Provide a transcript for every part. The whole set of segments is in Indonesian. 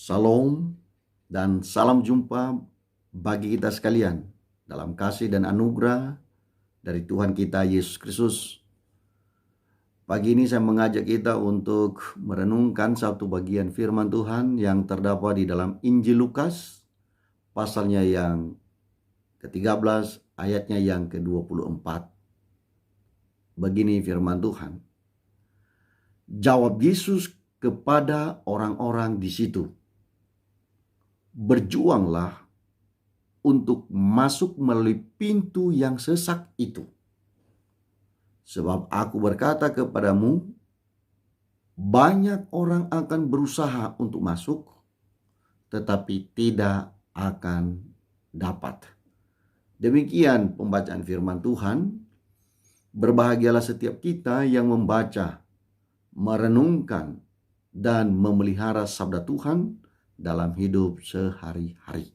Salam dan salam jumpa bagi kita sekalian dalam kasih dan anugerah dari Tuhan kita Yesus Kristus. Pagi ini saya mengajak kita untuk merenungkan satu bagian firman Tuhan yang terdapat di dalam Injil Lukas, pasalnya yang ke-13, ayatnya yang ke-24. Begini firman Tuhan. Jawab Yesus kepada orang-orang di situ, berjuanglah untuk masuk melalui pintu yang sesak itu. Sebab aku berkata kepadamu, banyak orang akan berusaha untuk masuk, tetapi tidak akan dapat. Demikian pembacaan firman Tuhan. Berbahagialah setiap kita yang membaca, merenungkan, dan memelihara sabda Tuhan dalam hidup sehari-hari.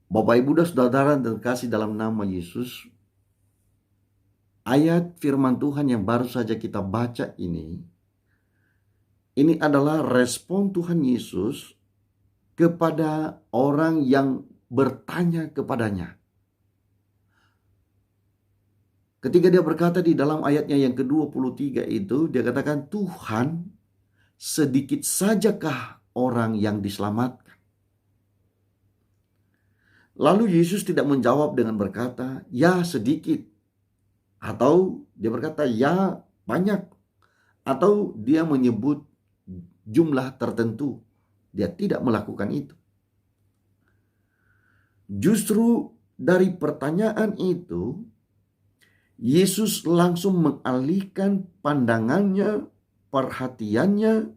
Bapak, Ibu, dan saudara terkasih dalam nama Yesus, ayat firman Tuhan yang baru saja kita baca ini adalah respon Tuhan Yesus kepada orang yang bertanya kepadanya. Ketika dia berkata di dalam ayatnya yang ke-23 itu, dia katakan, Tuhan, sedikit sajakah orang yang diselamatkan? Lalu Yesus tidak menjawab dengan berkata, ya sedikit. Atau dia berkata, ya banyak. Atau dia menyebut jumlah tertentu. Dia tidak melakukan itu. Justru dari pertanyaan itu, Yesus langsung mengalihkan pandangannya, perhatiannya,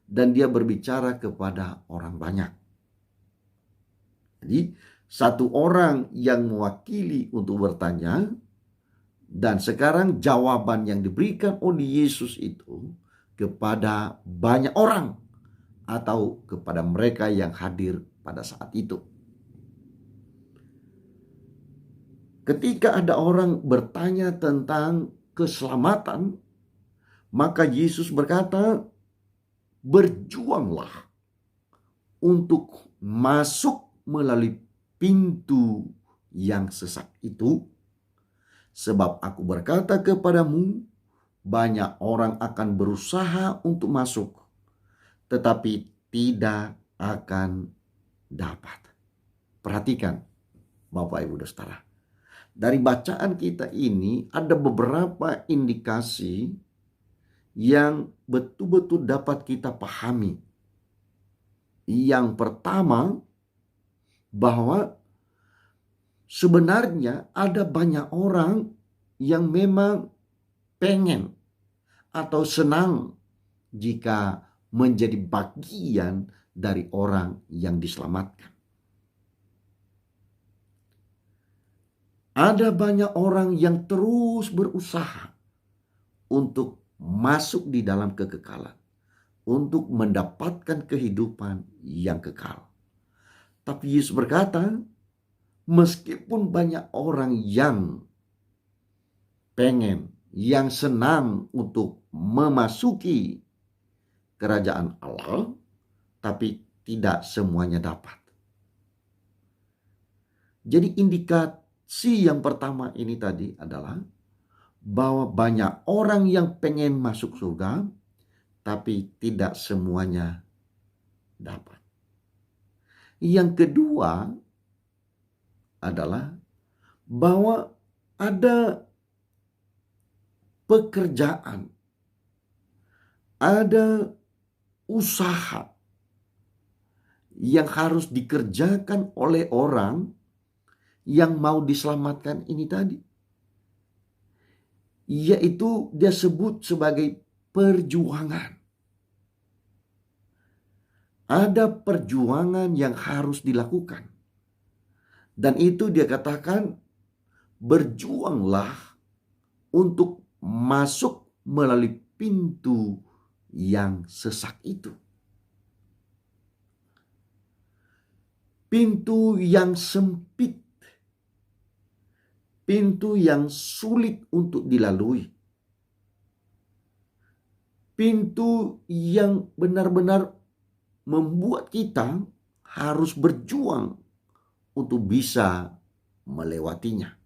dan dia berbicara kepada orang banyak. Jadi, satu orang yang mewakili untuk bertanya, dan sekarang jawaban yang diberikan oleh Yesus itu kepada banyak orang atau kepada mereka yang hadir pada saat itu. Ketika ada orang bertanya tentang keselamatan, maka Yesus berkata, berjuanglah untuk masuk melalui pintu yang sesak itu. Sebab aku berkata kepadamu, banyak orang akan berusaha untuk masuk, tetapi tidak akan dapat. Perhatikan Bapak, Ibu, dan saudara. Dari bacaan kita ini ada beberapa indikasi yang betul-betul dapat kita pahami. Yang pertama, bahwa sebenarnya ada banyak orang yang memang pengen atau senang jika menjadi bagian dari orang yang diselamatkan. Ada banyak orang yang terus berusaha untuk masuk di dalam kekekalan, untuk mendapatkan kehidupan yang kekal. Tapi Yesus berkata, meskipun banyak orang yang pengen, yang senang untuk memasuki kerajaan Allah, tapi tidak semuanya dapat. Jadi indikasi yang pertama ini tadi adalah bahwa banyak orang yang pengen masuk surga, tapi tidak semuanya dapat. Yang kedua adalah bahwa ada pekerjaan, ada usaha yang harus dikerjakan oleh orang yang mau diselamatkan ini tadi. Yaitu dia sebut sebagai perjuangan. Ada perjuangan yang harus dilakukan. Dan itu dia katakan, berjuanglah untuk masuk melalui pintu yang sesak itu. Pintu yang sempit. Pintu yang sulit untuk dilalui. Pintu yang benar-benar membuat kita harus berjuang untuk bisa melewatinya.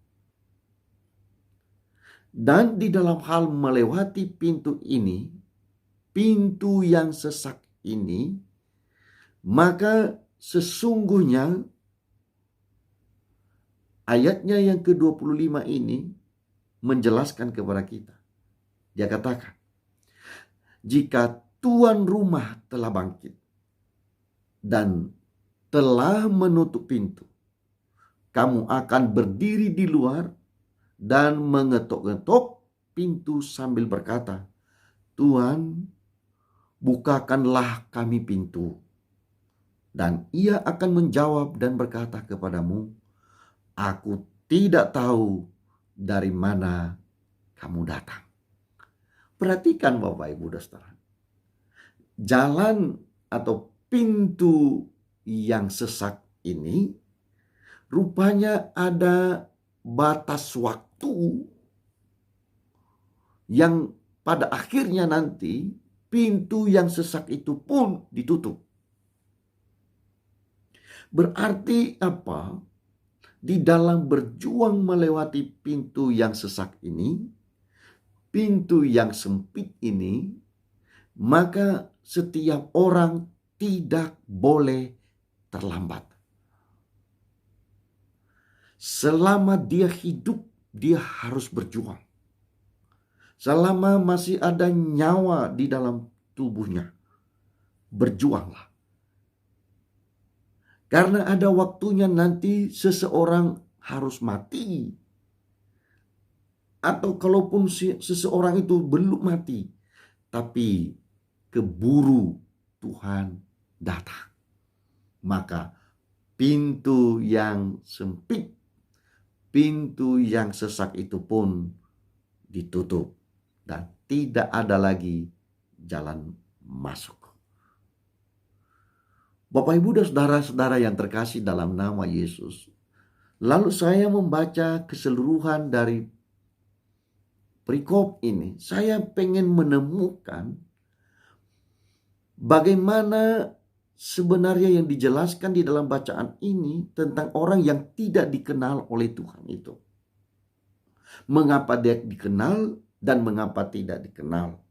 Dan di dalam hal melewati pintu ini, pintu yang sesak ini, maka sesungguhnya ayatnya yang ke-25 ini menjelaskan kepada kita. Dia katakan, jika tuan rumah telah bangkit dan telah menutup pintu, kamu akan berdiri di luar dan mengetok-ngetok pintu sambil berkata, Tuhan, bukakanlah kami pintu. Dan ia akan menjawab dan berkata kepadamu, aku tidak tahu dari mana kamu datang. Perhatikan Bapak Ibu dan Saudara. Jalan atau pintu yang sesak ini rupanya ada batas waktu yang pada akhirnya nanti pintu yang sesak itu pun ditutup. Berarti apa? Di dalam berjuang melewati pintu yang sesak ini, pintu yang sempit ini, maka setiap orang tidak boleh terlambat. Selama dia hidup, dia harus berjuang. Selama masih ada nyawa di dalam tubuhnya, berjuanglah. Karena ada waktunya nanti seseorang harus mati. Atau kalaupun seseorang itu belum mati, tapi keburu Tuhan datang. Maka pintu yang sempit, pintu yang sesak itu pun ditutup. Dan tidak ada lagi jalan masuk. Bapak, Ibu, dan saudara-saudara yang terkasih dalam nama Yesus. Lalu saya membaca keseluruhan dari perikop ini. Saya pengen menemukan bagaimana sebenarnya yang dijelaskan di dalam bacaan ini tentang orang yang tidak dikenal oleh Tuhan itu. Mengapa dia dikenal dan mengapa tidak dikenal.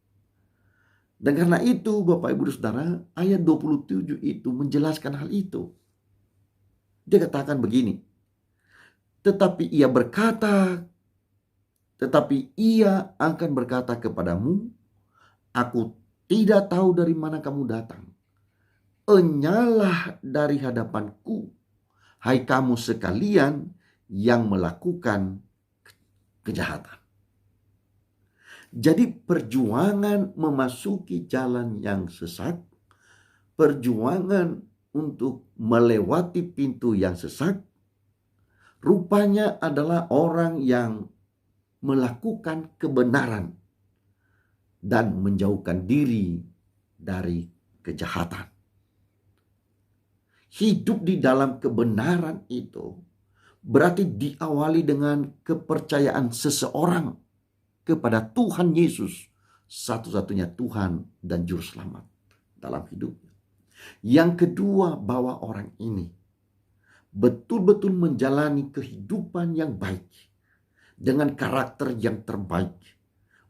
Dan karena itu Bapak Ibu Saudara, ayat 27 itu menjelaskan hal itu. Dia katakan begini, tetapi ia akan berkata kepadamu, aku tidak tahu dari mana kamu datang. Enyalah dari hadapanku, hai kamu sekalian yang melakukan kejahatan. Jadi perjuangan memasuki jalan yang sesak, perjuangan untuk melewati pintu yang sesak, rupanya adalah orang yang melakukan kebenaran dan menjauhkan diri dari kejahatan. Hidup di dalam kebenaran itu berarti diawali dengan kepercayaan seseorang kepada Tuhan Yesus, satu-satunya Tuhan dan Juru Selamat dalam hidupnya. Yang kedua, bahwa orang ini betul-betul menjalani kehidupan yang baik dengan karakter yang terbaik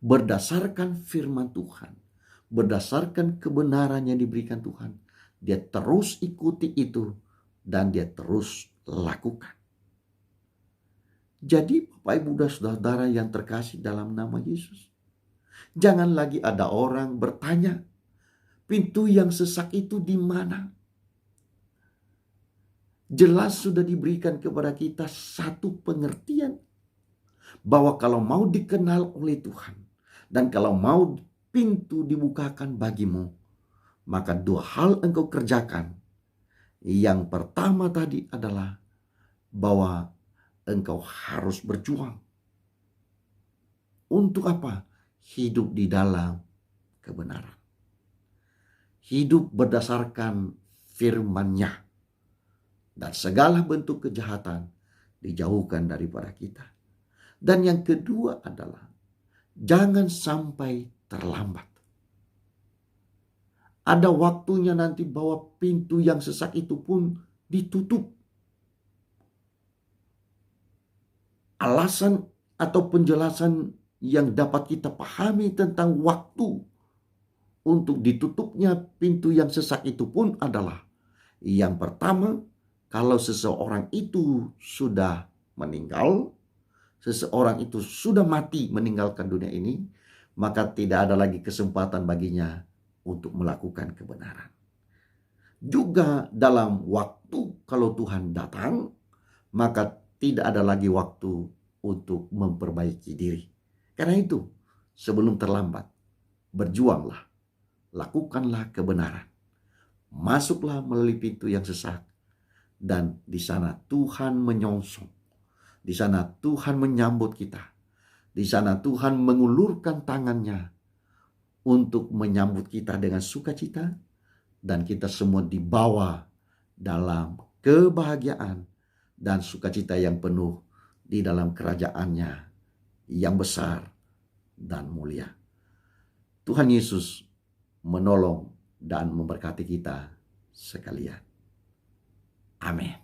berdasarkan firman Tuhan, berdasarkan kebenaran yang diberikan Tuhan. Dia terus ikuti itu dan dia terus lakukan. Jadi Bapak, Ibu, dan saudara yang terkasih dalam nama Yesus, jangan lagi ada orang bertanya, pintu yang sesak itu di mana? Jelas sudah diberikan kepada kita satu pengertian bahwa kalau mau dikenal oleh Tuhan dan kalau mau pintu dibukakan bagimu, maka dua hal engkau kerjakan. Yang pertama tadi adalah bahwa engkau harus berjuang. Untuk apa? Hidup di dalam kebenaran. Hidup berdasarkan firman-Nya. Dan segala bentuk kejahatan dijauhkan daripada kita. Dan yang kedua adalah jangan sampai terlambat. Ada waktunya nanti bahwa pintu yang sesak itu pun ditutup. Alasan atau penjelasan yang dapat kita pahami tentang waktu untuk ditutupnya pintu yang sesak itu pun adalah yang pertama, kalau seseorang itu sudah meninggal, seseorang itu sudah mati meninggalkan dunia ini, maka tidak ada lagi kesempatan baginya untuk melakukan kebenaran. Juga dalam waktu kalau Tuhan datang, maka tidak ada lagi waktu untuk memperbaiki diri. Karena itu, sebelum terlambat, berjuanglah, lakukanlah kebenaran. Masuklah melalui pintu yang sesak, dan di sana Tuhan menyongsong. Di sana Tuhan menyambut kita. Di sana Tuhan mengulurkan tangannya untuk menyambut kita dengan sukacita, dan kita semua dibawa dalam kebahagiaan dan sukacita yang penuh di dalam kerajaannya yang besar dan mulia. Tuhan Yesus menolong dan memberkati kita sekalian. Amin.